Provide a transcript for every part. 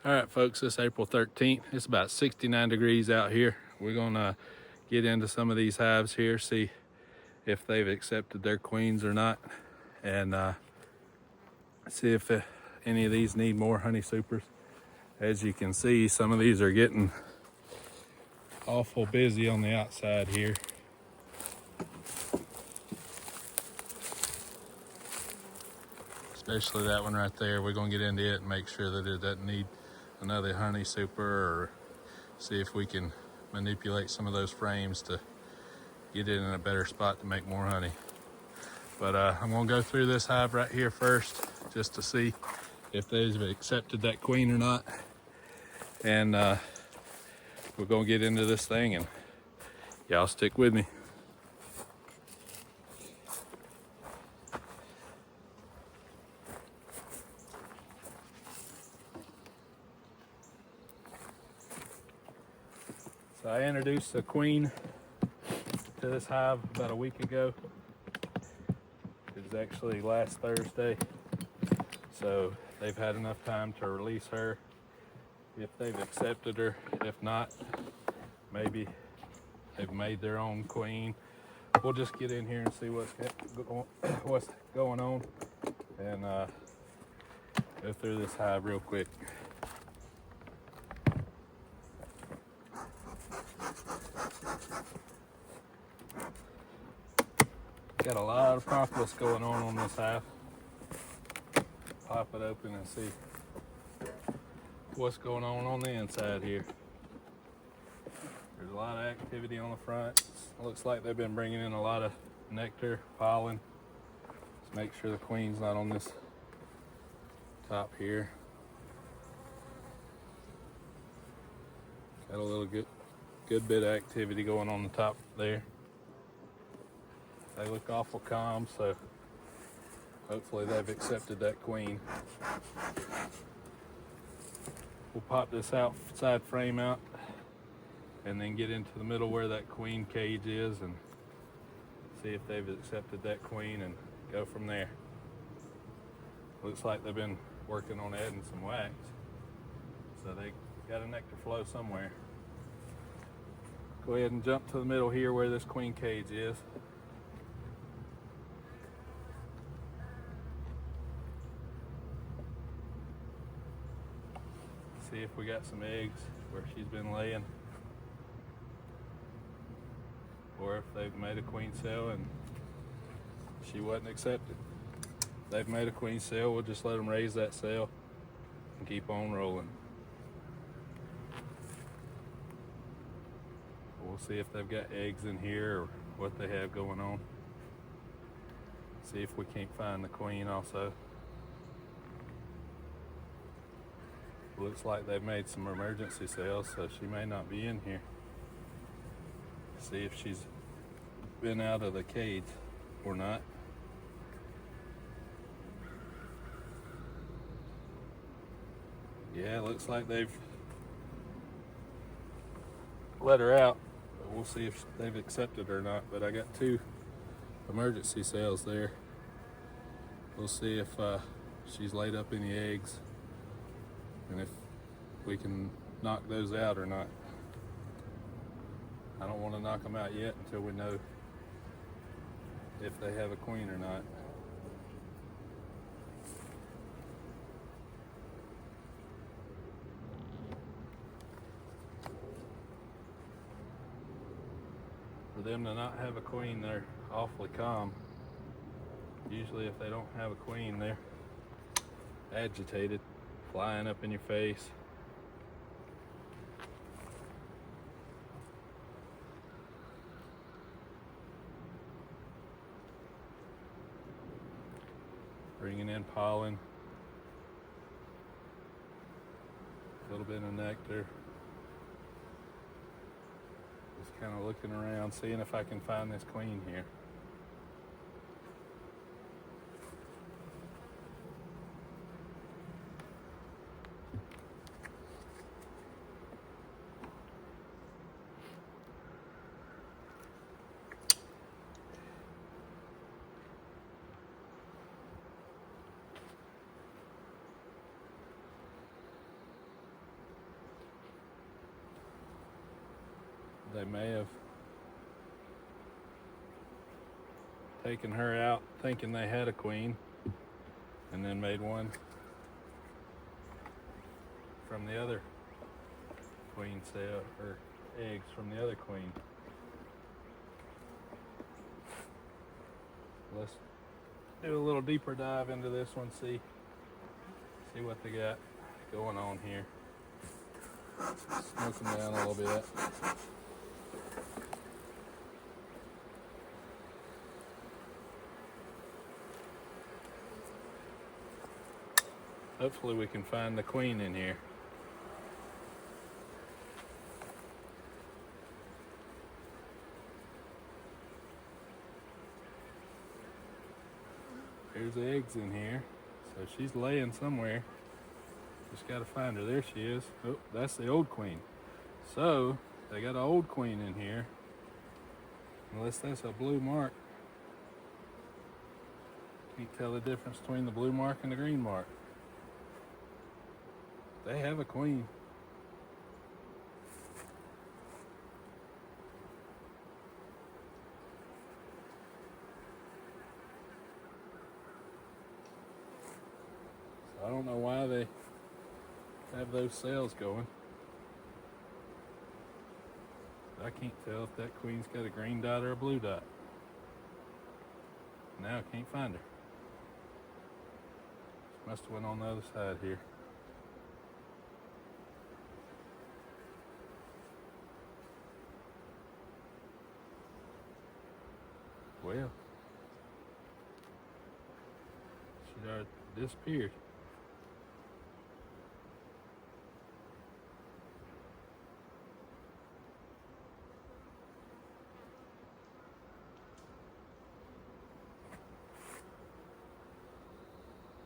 All right, folks, it's April 13th. It's about 69 degrees out here. We're gonna get into some of these hives here, see if they've accepted their queens or not, and see if any of these need more honey supers. As you can see, some of these are getting awful busy on the outside here. Especially that one right there. We're gonna get into it and make sure that it doesn't need another honey super, or see if we can manipulate some of those frames to get it in a better spot to make more honey. But I'm gonna go through this hive right here first, just to see if they've accepted that queen or not. And we're gonna get into this thing, and y'all stick with me. So I introduced a queen to this hive about a week ago. It was actually last Thursday. So they've had enough time to release her, if they've accepted her. If not, maybe they've made their own queen. We'll just get in here and see what's going on, and go through this hive real quick. Got a lot of propolis going on this hive. Pop it open and see what's going on the inside here. There's a lot of activity on the front. It looks like they've been bringing in a lot of nectar, pollen. Let's make sure the queen's not on this top here. Got a little good bit of activity going on the top there. They look awful calm, so hopefully they've accepted that queen. We'll pop this outside frame out and then get into the middle where that queen cage is and see if they've accepted that queen and go from there. Looks like they've been working on adding some wax, so they got a nectar flow somewhere. Go ahead and jump to the middle here where this queen cage is. See if we got some eggs where she's been laying, or if they've made a queen cell and she wasn't accepted. If they've made a queen cell, we'll just let them raise that cell and keep on rolling. We'll see if they've got eggs in here or what they have going on. See if we can't find the queen also. Looks like they've made some emergency cells, so she may not be in here. See if she's been out of the cage or not. Yeah, looks like they've let her out, but we'll see if they've accepted her or not. But I got 2 emergency cells there. We'll see if she's laid up any eggs and if we can knock those out or not. I don't want to knock them out yet until we know if they have a queen or not. For them to not have a queen, they're awfully calm. Usually if they don't have a queen, they're agitated, flying up in your face. Bringing in pollen, a little bit of nectar. Just kind of looking around, seeing if I can find this queen here. they may have taken her out thinking they had a queen and then made one from the other queen cell, or eggs from the other queen. Let's do a little deeper dive into this one, see what they got going on here. Smoke them down a little bit. Hopefully we can find the queen in here. There's eggs in here. So she's laying somewhere. Just gotta find her. There she is. Oh, that's the old queen. So they got an old queen in here. Unless that's a blue mark. Can't tell the difference between the blue mark and the green mark. They have a queen. So I don't know why they have those cells going. I can't tell if that queen's got a green dot or a blue dot. Now I can't find her. She must have went on the other side here. Well, she already disappeared.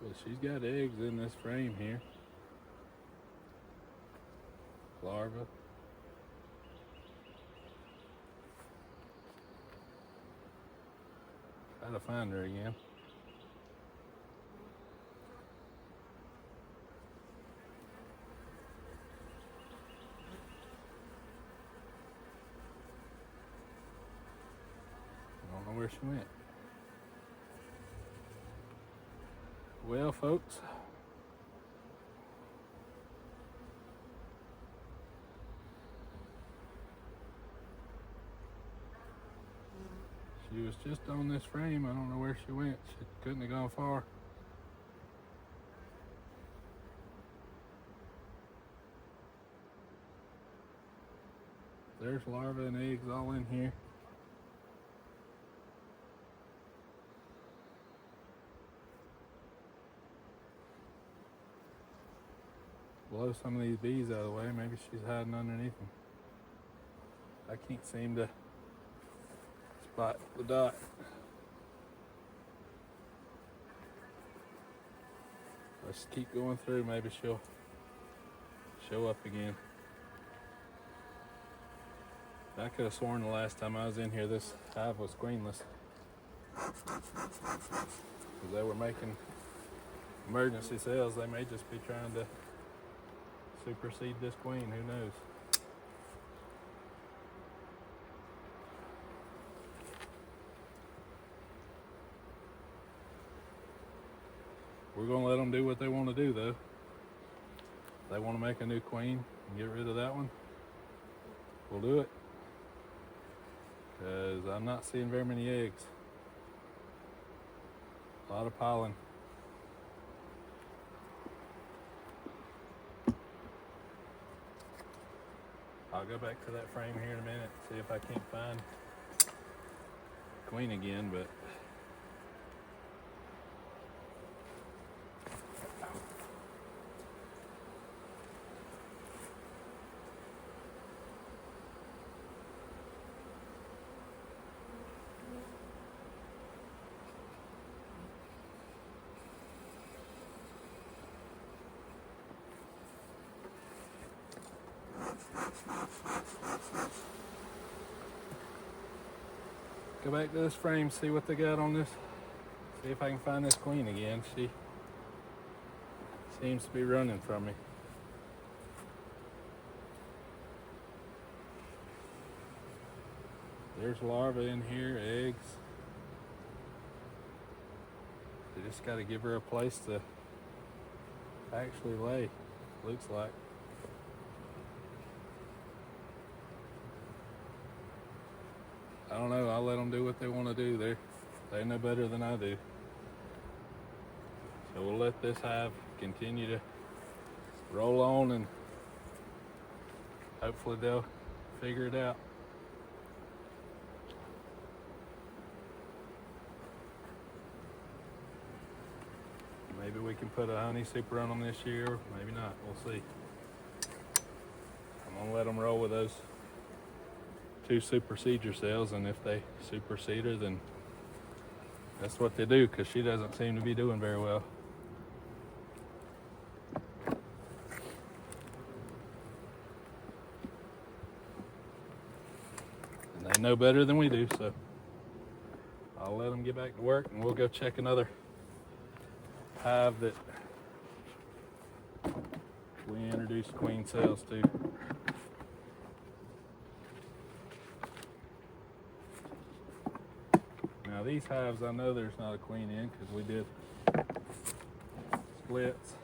But she's got eggs in this frame here. Larva. Gotta find her again. I don't know where she went. Well, folks, she was just on this frame. I don't know where she went. She couldn't have gone far. There's larvae and eggs all in here. Blow some of these bees out of the way. Maybe she's hiding underneath them. I can't seem to spot the dot. Let's keep going through. Maybe she'll show up again. I could have sworn the last time I was in here this hive was queenless. Because they were making emergency cells. They may just be trying to supersede this queen. Who knows? We're going to let them do what they want to do, though. If they want to make a new queen and get rid of that one, we'll do it. Because I'm not seeing very many eggs. A lot of pollen. I'll go back to that frame here in a minute, see if I can't find queen again, but go back to this frame, see what they got on this. See if I can find this queen again. She seems to be running from me. There's larvae in here, eggs. They just got to give her a place to actually lay, looks like. I don't know, I'll let them do what they want to do. They know better than I do. So we'll let this hive continue to roll on, and hopefully they'll figure it out. Maybe we can put a honey super on them this year, maybe not, we'll see. I'm gonna let them roll with those 2 superseder cells, and if they supersede her, then that's what they do, because she doesn't seem to be doing very well. And they know better than we do, so I'll let them get back to work, and we'll go check another hive that we introduced queen cells to. Now these hives, I know there's not a queen in because we did splits,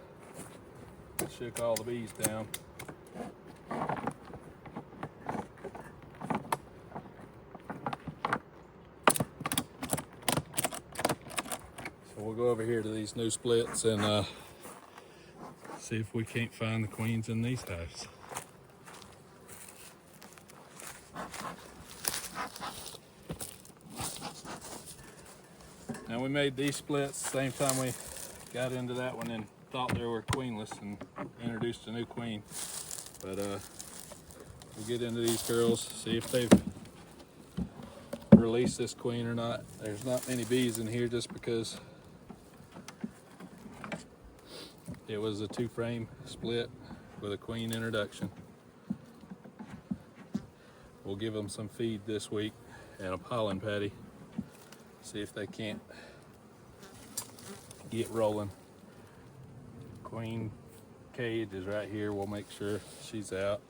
shook all the bees down. So we'll go over here to these new splits and see if we can't find the queens in these hives. Now we made these splits the same time we got into that one and thought they were queenless and introduced a new queen. But we'll get into these girls, see if they've released this queen or not. There's not many bees in here just because it was a 2-frame split with a queen introduction. We'll give them some feed this week and a pollen patty. See if they can't get rolling. Queen cage is right here. We'll make sure she's out.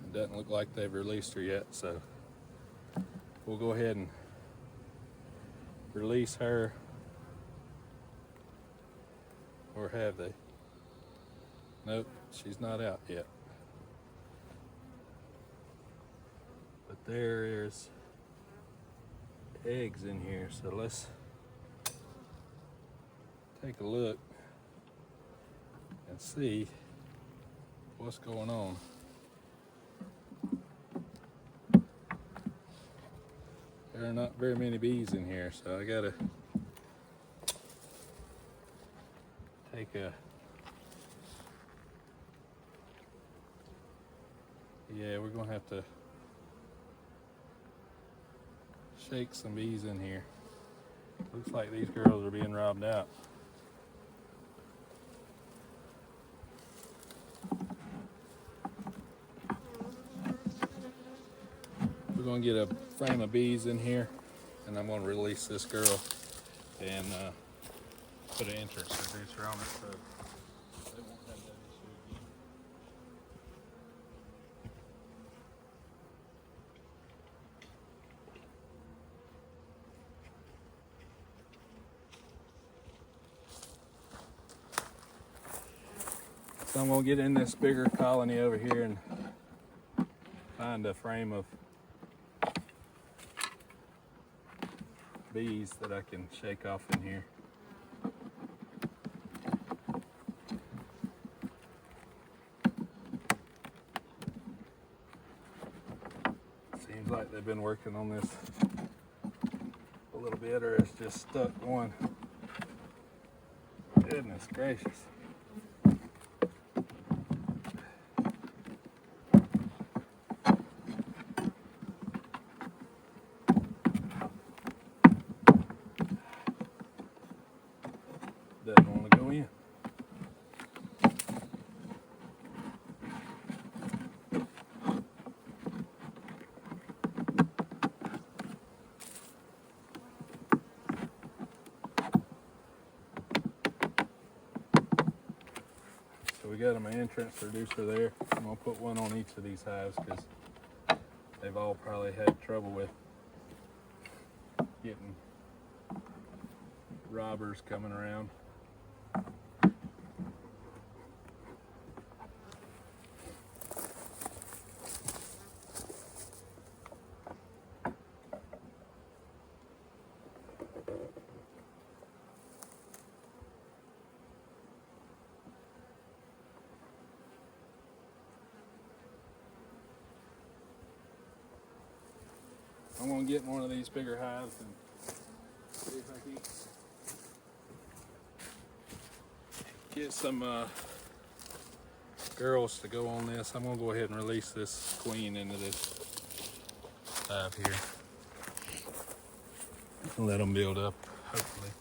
It doesn't look like they've released her yet, so we'll go ahead and release her. Or have they? Nope, she's not out yet. But there is eggs in here, so let's take a look and see what's going on. There are not very many bees in here, so I gotta take a, yeah, we're gonna have to shake some bees in here. Looks like these girls are being robbed out. We're gonna get a frame of bees in here, and I'm gonna release this girl and put an entrance reducer on it so they won't have that issue again. So I'm gonna get in this bigger colony over here and find a frame of bees that I can shake off in here. Seems like they've been working on this a little bit, or it's just stuck one. Goodness gracious. Doesn't want to go in. So we got my entrance reducer there. I'm gonna put one on each of these hives because they've all probably had trouble with getting robbers coming around. I'm gonna get one of these bigger hives and see if I can get some girls to go on this. I'm gonna go ahead and release this queen into this hive here and let them build up, hopefully.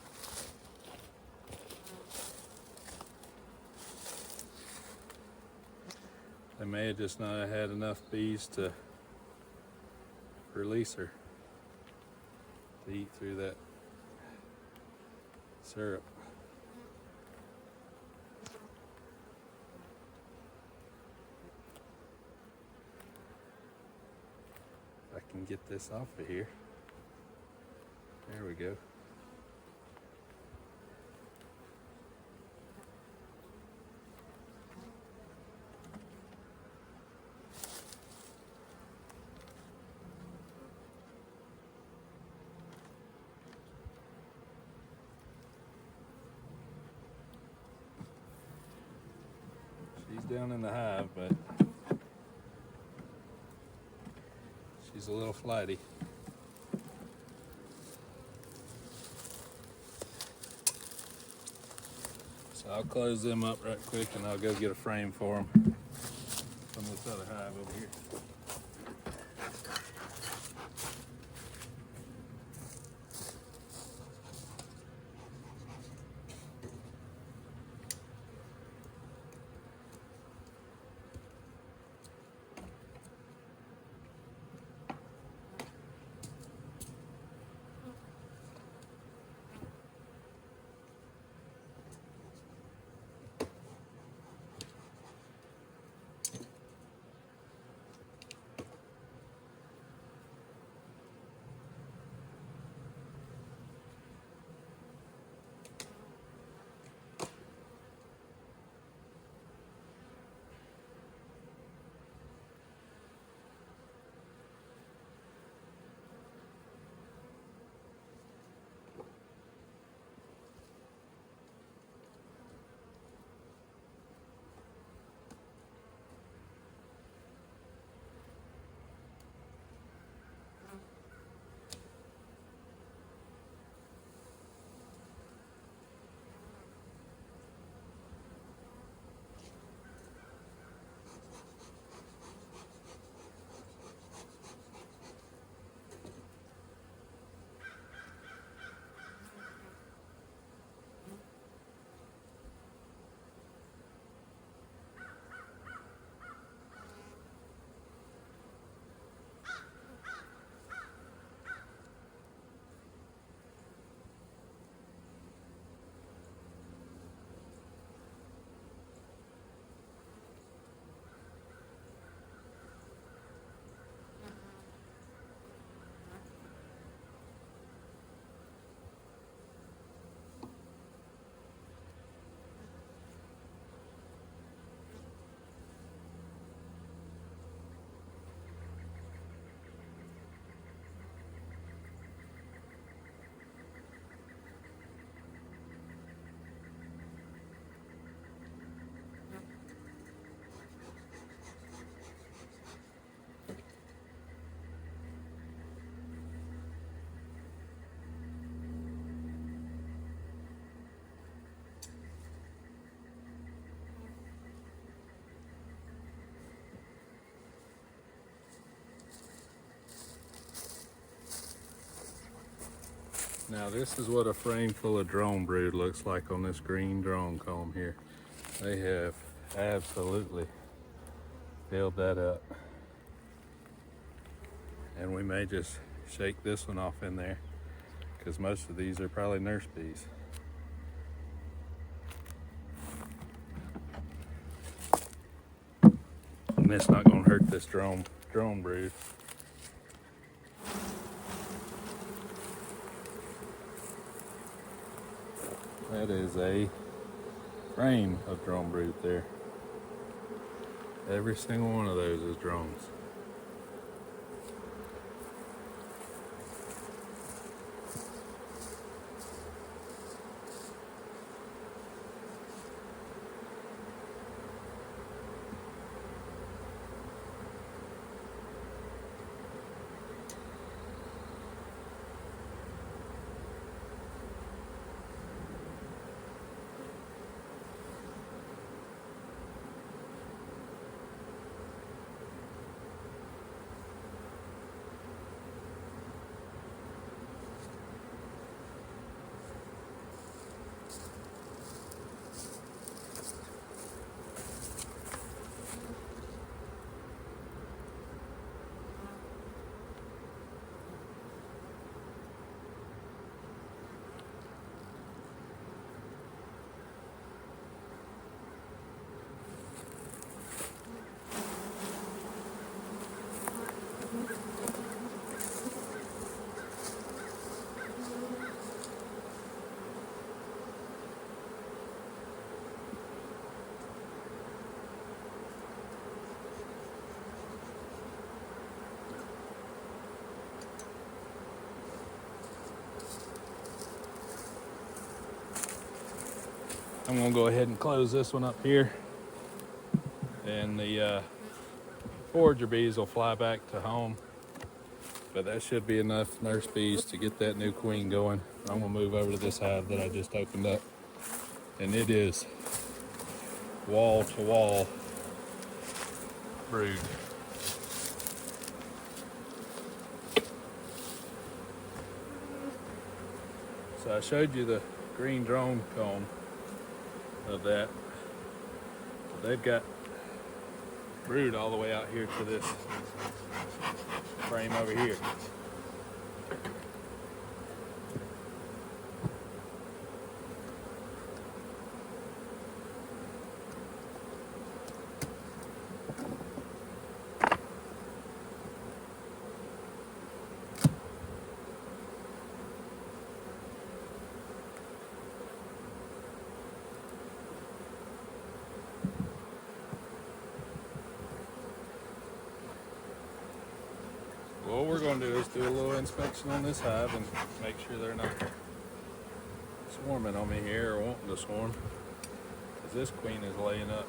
They may have just not had enough bees to release her to eat through that syrup. If I can get this off of here. There we go. She's down in the hive, but she's a little flighty. So I'll close them up right quick and I'll go get a frame for them from this other hive over here. Now this is what a frame full of drone brood looks like on this green drone comb here. They have absolutely filled that up. And we may just shake this one off in there because most of these are probably nurse bees. And it's not gonna hurt this drone brood. That is a frame of drone brood there. Every single one of those is drones. I'm gonna go ahead and close this one up here, and the forager bees will fly back to home. But that should be enough nurse bees to get that new queen going. I'm gonna move over to this hive that I just opened up, and it is wall to wall brood. So I showed you the green drone comb of that. They've got brood all the way out here to this frame over here. What we're going to do is do a little inspection on this hive and make sure they're not swarming on me here or wanting to swarm, because this queen is laying up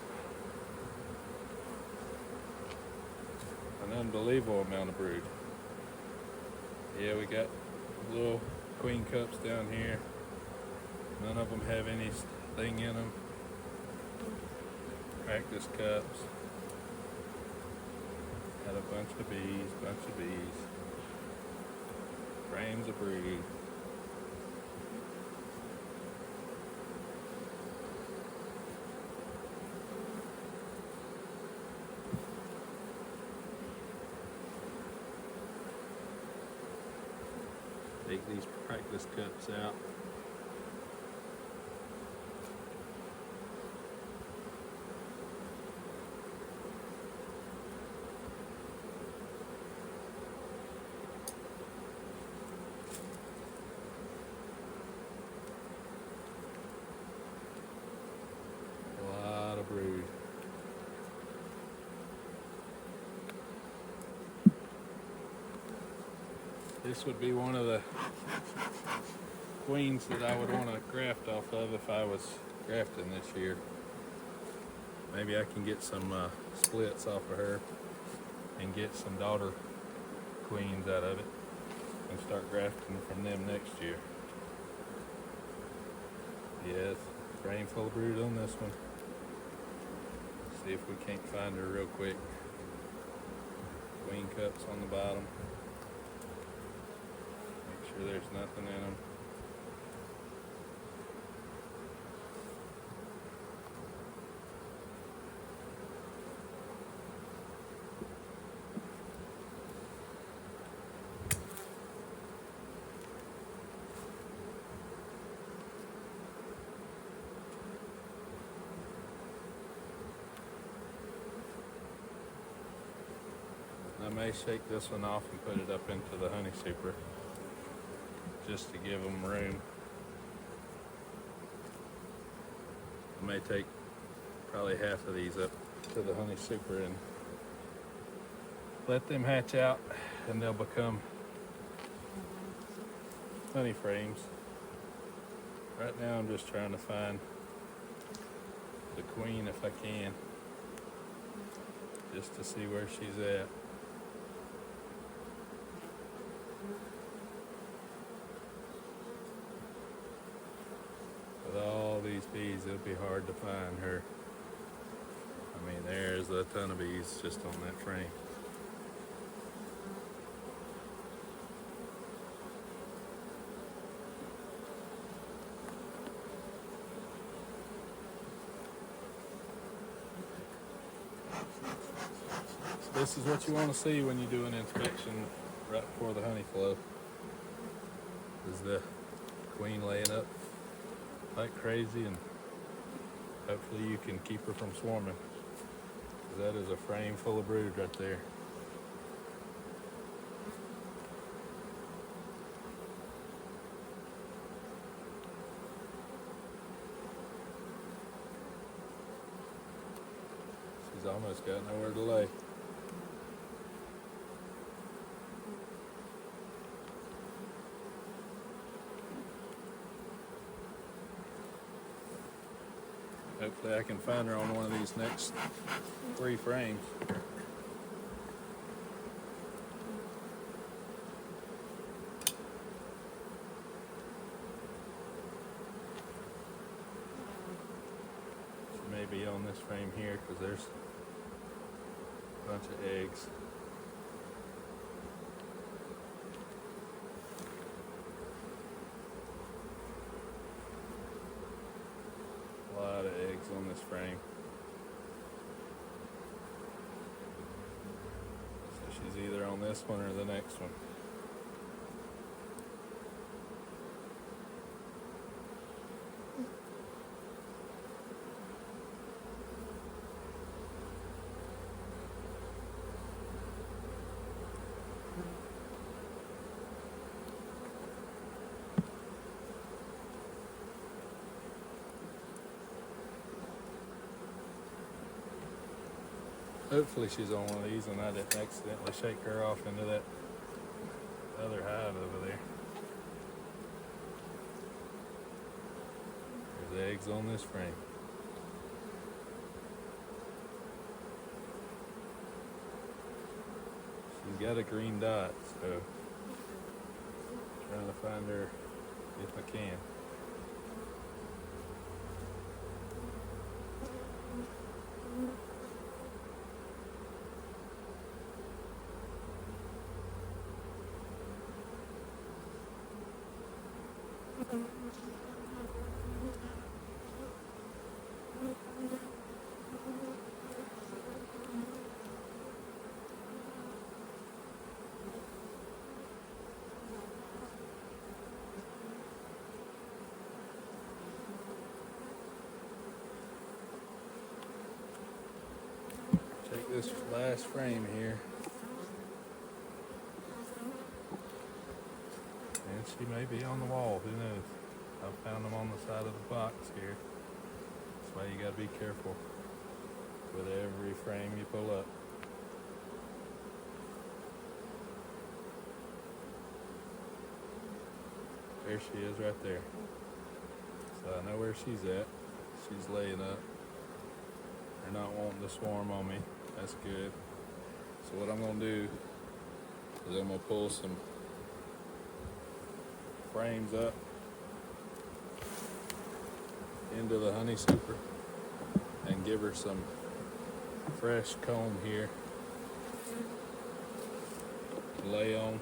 an unbelievable amount of brood. Yeah, we got little queen cups down here. None of them have anything in them. Practice cups. Got a bunch of bees. Frames of brood. Take these practice cups out. Brood. This would be one of the queens that I would want to graft off of if I was grafting this year. Maybe I can get some splits off of her and get some daughter queens out of it and start grafting from them next year. Yes, frame full of brood on this one. See if we can't find her real quick. Queen cups on the bottom. Make sure there's nothing in them. I may shake this one off and put it up into the honey super just to give them room. I may take probably half of these up to the Honey Super and let them hatch out, and they'll become honey frames. Right now I'm just trying to find the queen if I can, just to see where she's at. With all these bees, it'll be hard to find her. I mean, there's a ton of bees just on that frame. So this is what you want to see when you do an inspection right before the honey flow. Is the queen laying up like crazy, and hopefully you can keep her from swarming. That is a frame full of brood right there. She's almost got nowhere to lay. Hopefully I can find her on one of these next 3 frames. She may be on this frame here because there's a bunch of eggs. A lot of eggs on this frame. So she's either on this one or the next one. Hopefully she's on one of these and I didn't accidentally shake her off into that other hive over there. There's eggs on this frame. She's got a green dot, so trying to find her if I can. Take this last frame here. And she may be on the wall, who knows? I found them on the side of the box here. That's why you gotta be careful with every frame you pull up. There she is right there. So I know where she's at. She's laying up. They're not wanting to swarm on me. That's good. So what I'm gonna do is I'm gonna pull some frames up into the Honey Super and give her some fresh comb here to lay on.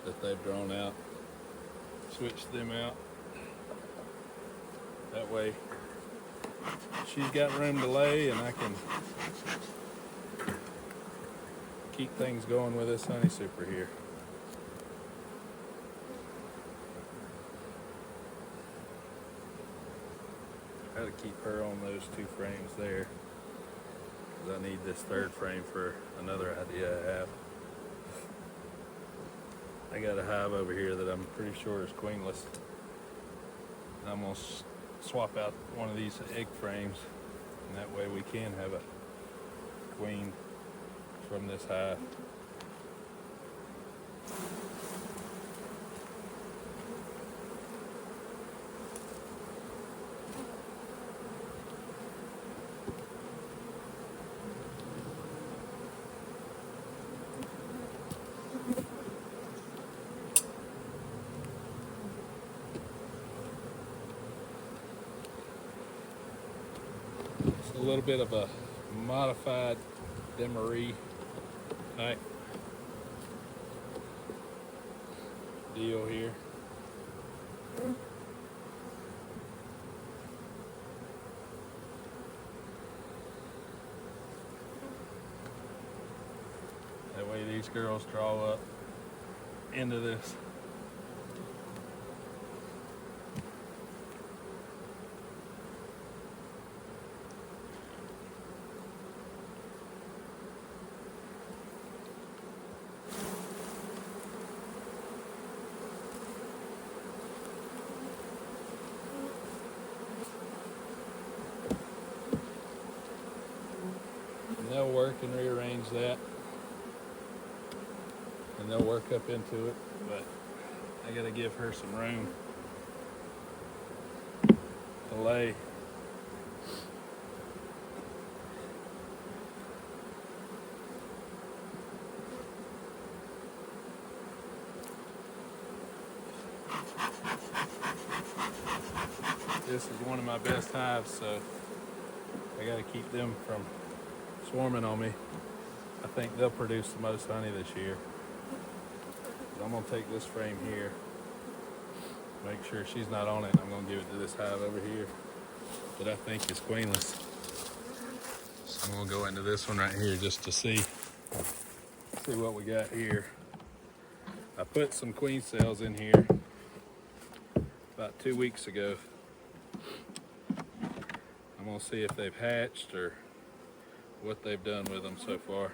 That they've drawn out. Switch them out. That way she's got room to lay and I can keep things going with this Honey Super here. Try to keep her on those 2 frames there, because I need this 3rd frame for another idea I have. I got a hive over here that I'm pretty sure is queenless. And I'm gonna swap out one of these egg frames, and that way we can have a queen from this hive. It's a little bit of a modified Demery type deal here. That way these girls draw up into this. And they'll work and rearrange that, and they'll work up into it, but I gotta give her some room to lay. This is one of my best hives, so I gotta keep them from swarming on me. I think they'll produce the most honey this year. But I'm gonna take this frame here, make sure she's not on it, and I'm gonna give it to this hive over here that I think is queenless. So I'm gonna go into this one right here just to see what we got here. I put some queen cells in here about 2 weeks ago. I'm gonna see if they've hatched or what they've done with them so far.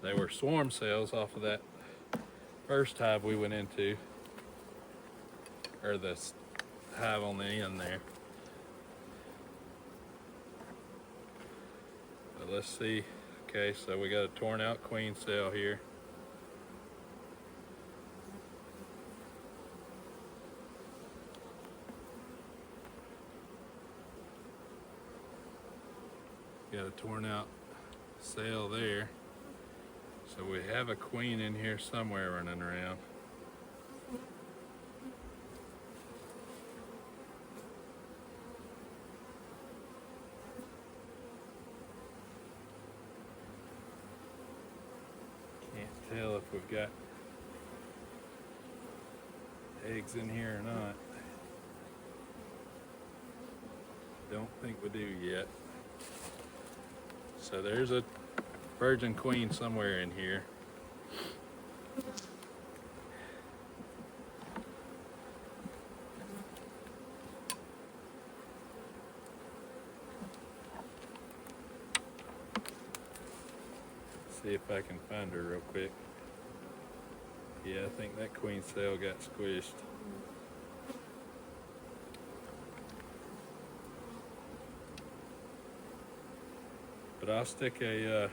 They were swarm cells off of that first hive we went into, or the hive on the end there. But let's see. Okay, so we got a torn out queen cell here. Got a torn out cell there. So we have a queen in here somewhere running around. Can't tell if we've got eggs in here or not. Don't think we do yet. So there's a virgin queen somewhere in here. See if I can find her real quick. Yeah, I think that queen cell got squished. But I'll stick a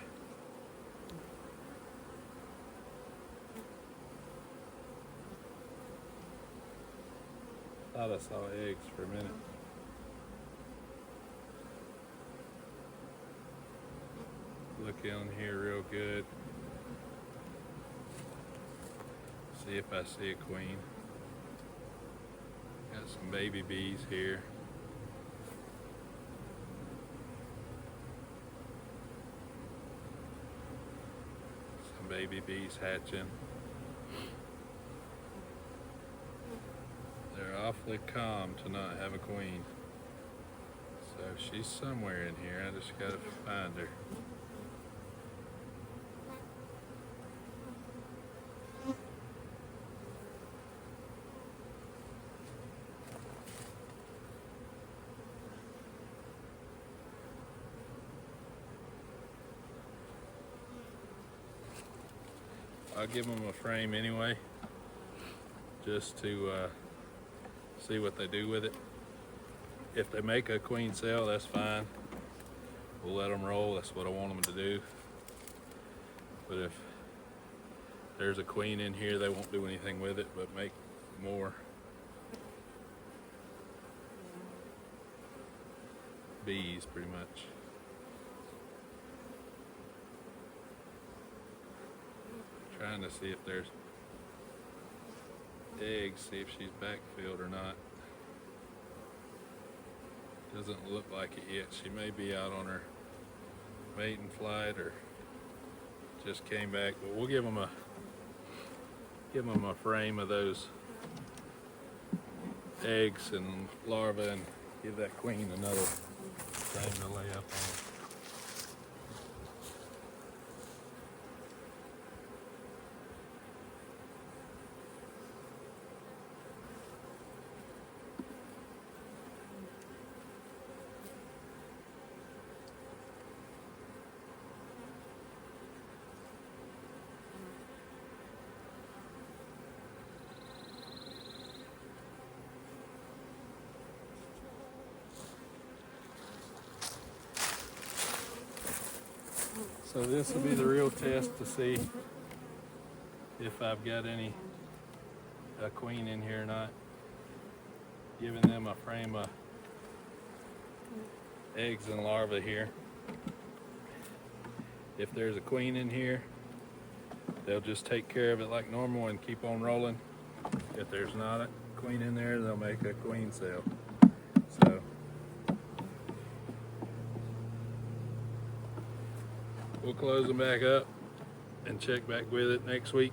thought I saw eggs for a minute. Look in here real good. See if I see a queen. Got some baby bees here. Some baby bees hatching. They're awfully calm to not have a queen. So she's somewhere in here. I just gotta find her. I'll give them a frame anyway, just to see what they do with it. If they make a queen cell, that's fine. We'll let them roll. That's what I want them to do. But if there's a queen in here, they won't do anything with it but make more bees, pretty much. Trying to see if there's eggs, see if she's backfilled or not. Doesn't look like it yet. She may be out on her mating flight or just came back, but we'll give them a frame of those eggs and larvae and give that queen another frame to lay up on. So this will be the real test to see if I've got a queen in here or not. Giving them a frame of eggs and larvae here. If there's a queen in here, they'll just take care of it like normal and keep on rolling. If there's not a queen in there, they'll make a queen cell. So we'll close them back up and check back with it next week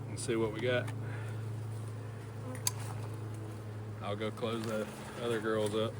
and see what we got. I'll go close the other girls up.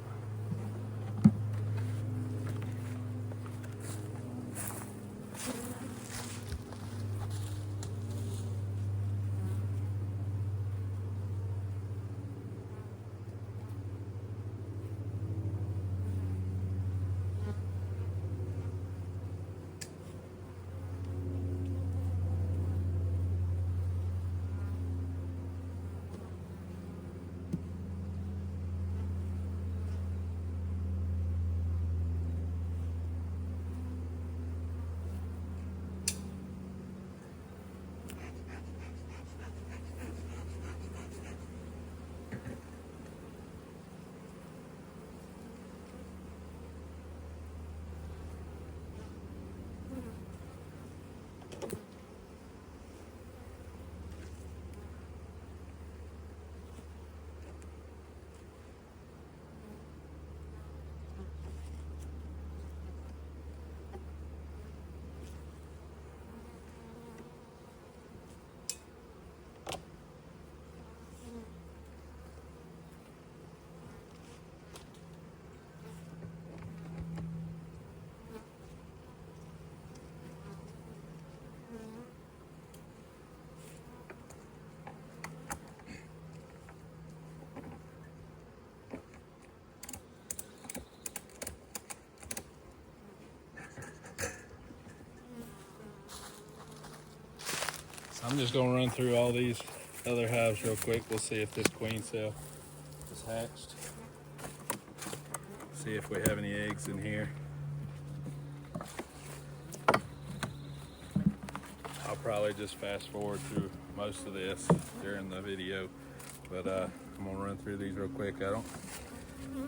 I'm just gonna run through all these other hives real quick. We'll see if this queen cell is hatched. See if we have any eggs in here. I'll probably just fast forward through most of this during the video, but I'm gonna run through these real quick. I don't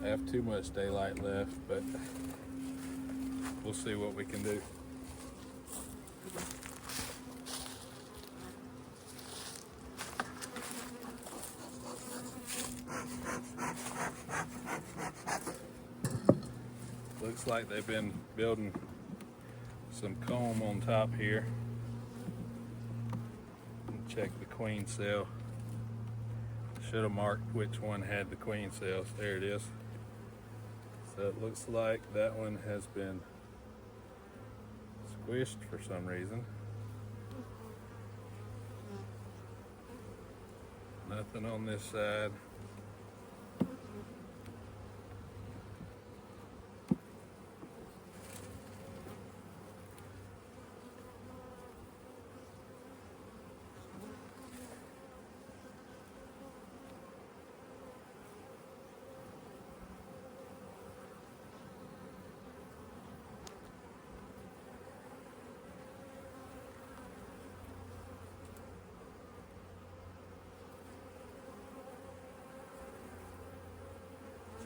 have too much daylight left, but we'll see what we can do. Looks like they've been building some comb on top here. Check the queen cell. Should have marked which one had the queen cells. There it is. So it looks like that one has been squished for some reason. Nothing on this side.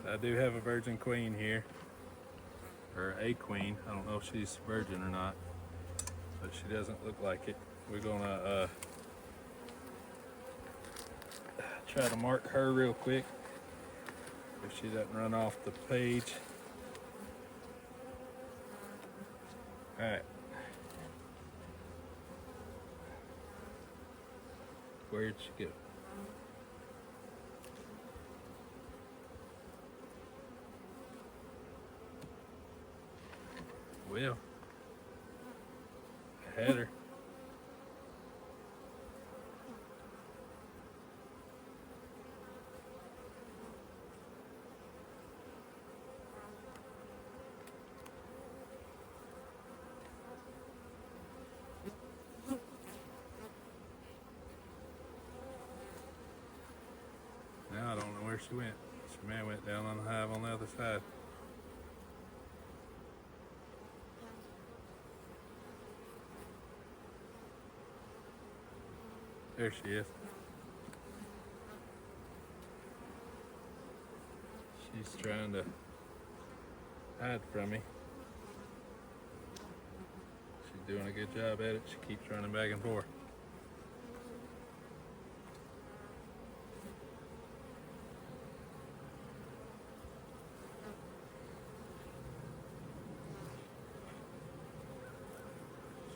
I do have a virgin queen here, or a queen. I don't know if she's virgin or not, but she doesn't look like it. We're gonna try to mark her real quick if she doesn't run off the page. All right. Where'd she go? Well, I had her. Now I don't know where she went. She may have went down on the hive on the other side. There she is. She's trying to hide from me. She's doing a good job at it. She keeps running back and forth.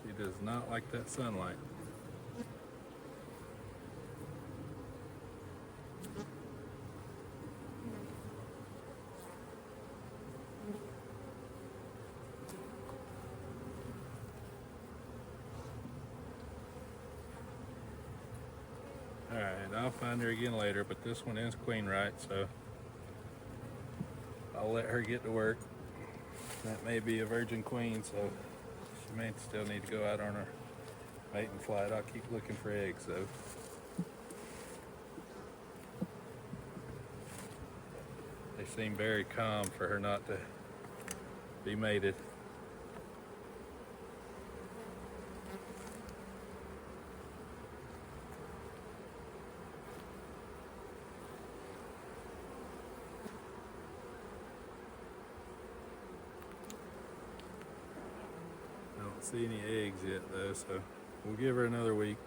She does not like that sunlight. Alright, I'll find her again later, but this one is queen right, so I'll let her get to work. That may be a virgin queen, so she may still need to go out on her mating flight. I'll keep looking for eggs though. They seem very calm for her not to be mated. I don't see any eggs yet though, so we'll give her another week.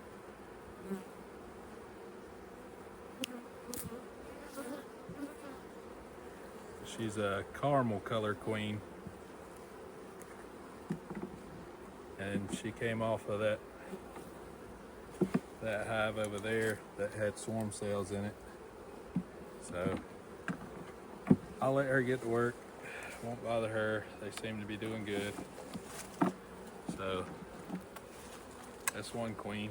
She's a caramel color queen, and she came off of that hive over there that had swarm cells in it. So I'll let her get to work. Won't bother her. They seem to be doing good. So that's one queen.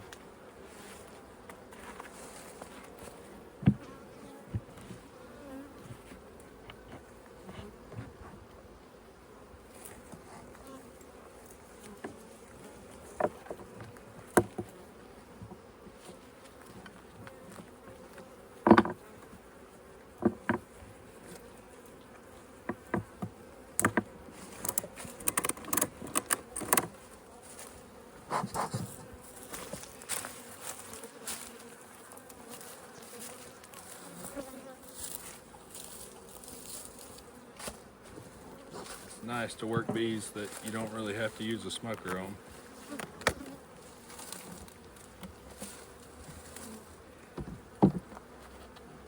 It's nice to work bees that you don't really have to use a smoker on.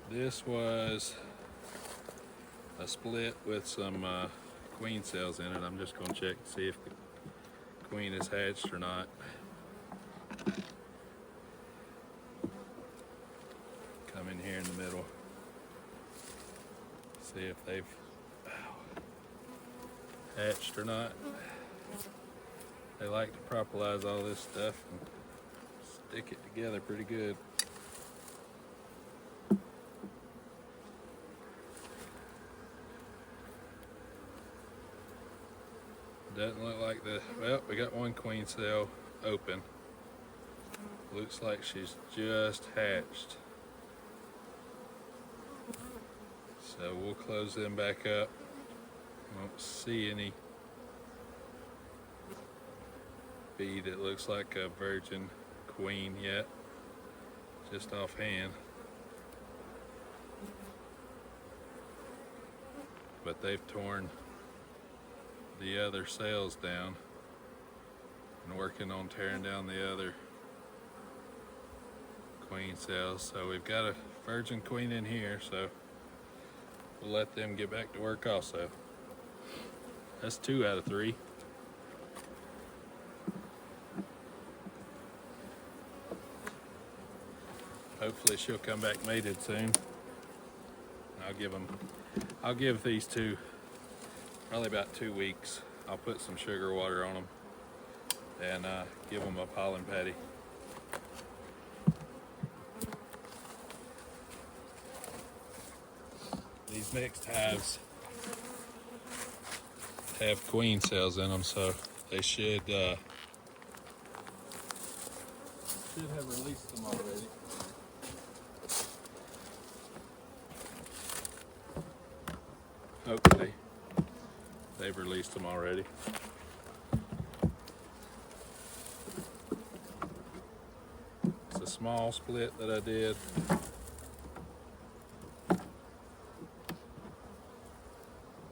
This was a split with some queen cells in it. I'm just going to check to see if the queen is hatched or not. Come in here in the middle, see if they've hatched or not. They like to propolize all this stuff and stick it together pretty good. Doesn't look like well, we got one queen cell open. Looks like she's just hatched. So we'll close them back up. Won't see any bee that looks like a virgin queen yet, just offhand. but they've torn the other cells down and working on tearing down the other queen cells. So we've got a virgin queen in here, so we'll let them get back to work also. That's 2 out of 3. Hopefully she'll come back mated soon. I'll give these 2 probably about 2 weeks. I'll put some sugar water on them and give them a pollen patty. These mixed hives have queen cells in them, so they should have released them already. Hopefully they've released them already. It's a small split that I did.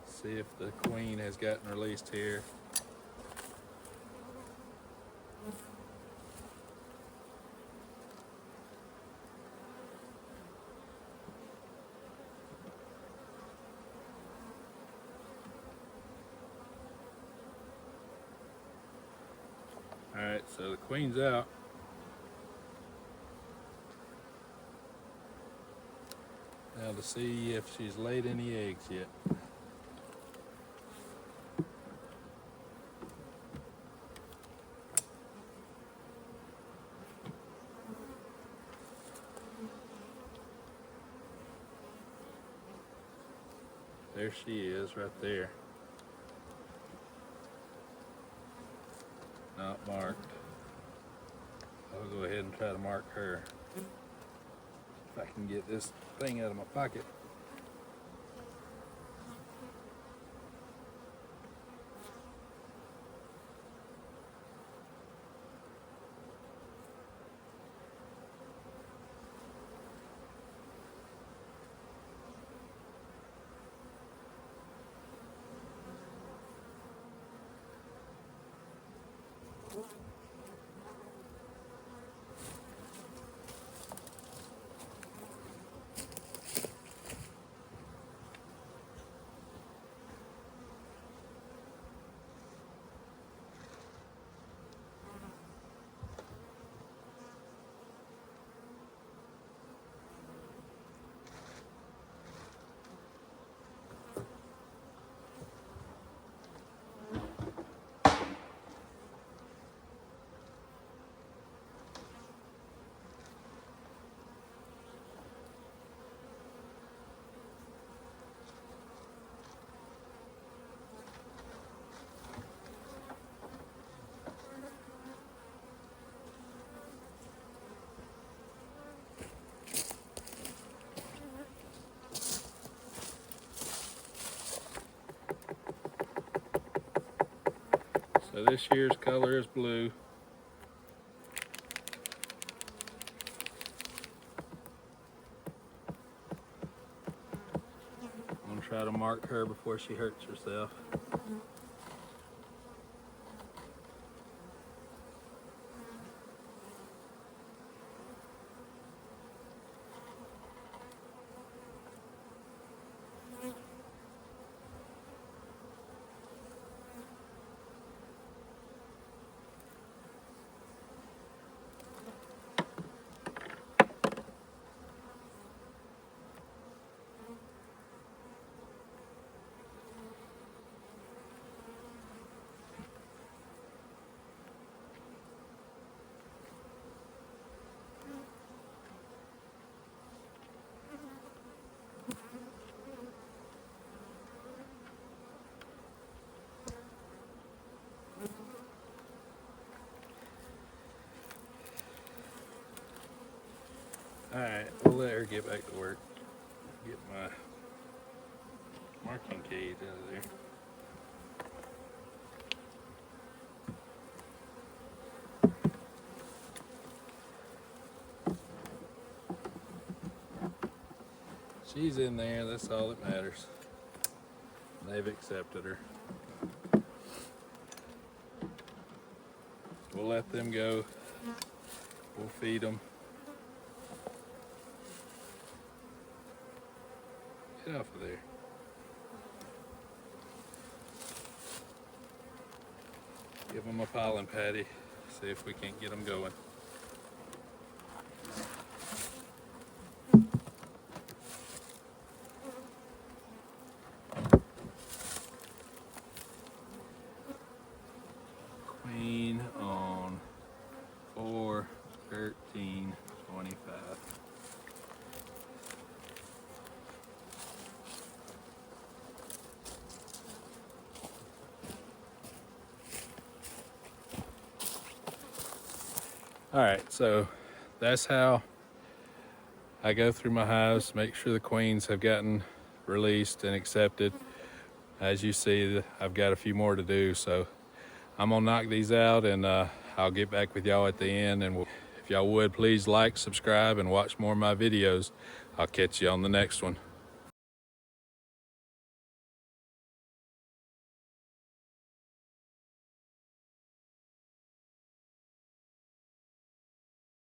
See if the queen has gotten released here. All right, so the queen's out. Now to see if she's laid any eggs yet. There she is right there. Not marked. I'll go ahead and try to mark her. If I can get this thing out of my pocket. So this year's color is blue. I'm gonna try to mark her before she hurts herself. Alright, we'll let her get back to work. Get my marking cage out of there. She's in there, that's all that matters. They've accepted her. We'll let them go. We'll feed them. Get off of there. Give them a pollen patty. See if we can't get them going. Queen on 4/13/25. All right, so that's how I go through my hives, make sure the queens have gotten released and accepted. As you see, I've got a few more to do, so I'm gonna knock these out, and I'll get back with y'all at the end. And if y'all would, please like, subscribe, and watch more of my videos. I'll catch you on the next one.